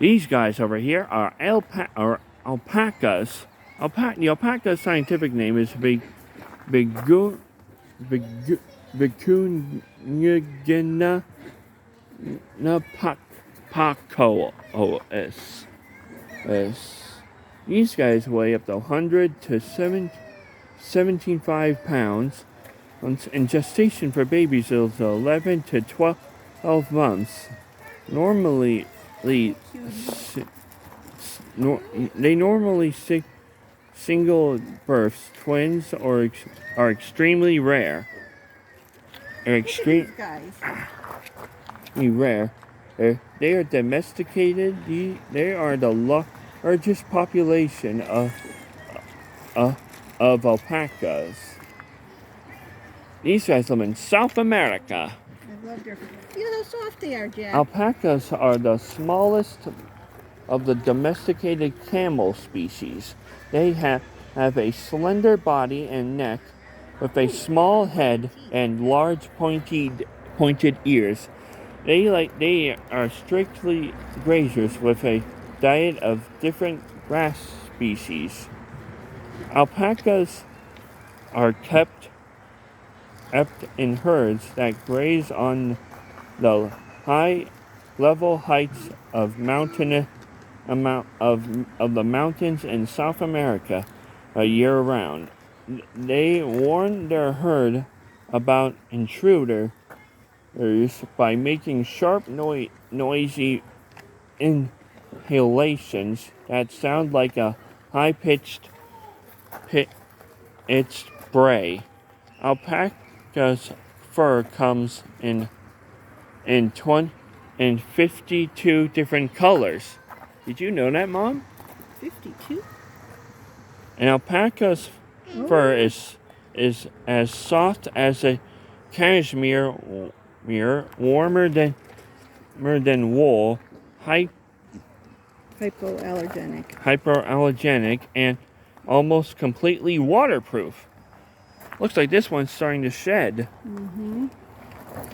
These guys over here are alpacas. The alpaca's scientific name is Vicunigena napacois. These guys weigh up to 100 to 17.5 pounds. And gestation for babies is 11 to 12 months. Normally, they normally single births. Twins are extremely rare. Extremely rare. They are domesticated. They are the largest population of alpacas. These guys live in South America. I love their... You know how soft they are, Jack. Alpacas are the smallest of the domesticated camel species. They have a slender body and neck with a small head and large pointed ears. They are strictly grazers with a diet of different grass species. Alpacas are kept in herds that graze on the high level heights of the mountains in South America year round. They warn their herd about intruders by making sharp noisy inhalations that sound like a high-pitched bray. Alpaca's fur comes in 52 different colors. Did you know that, Mom? 52? An alpaca's fur is as soft as a cashmere, warmer than wool, hypoallergenic, and almost completely waterproof. Looks like this one's starting to shed. Mm-hmm.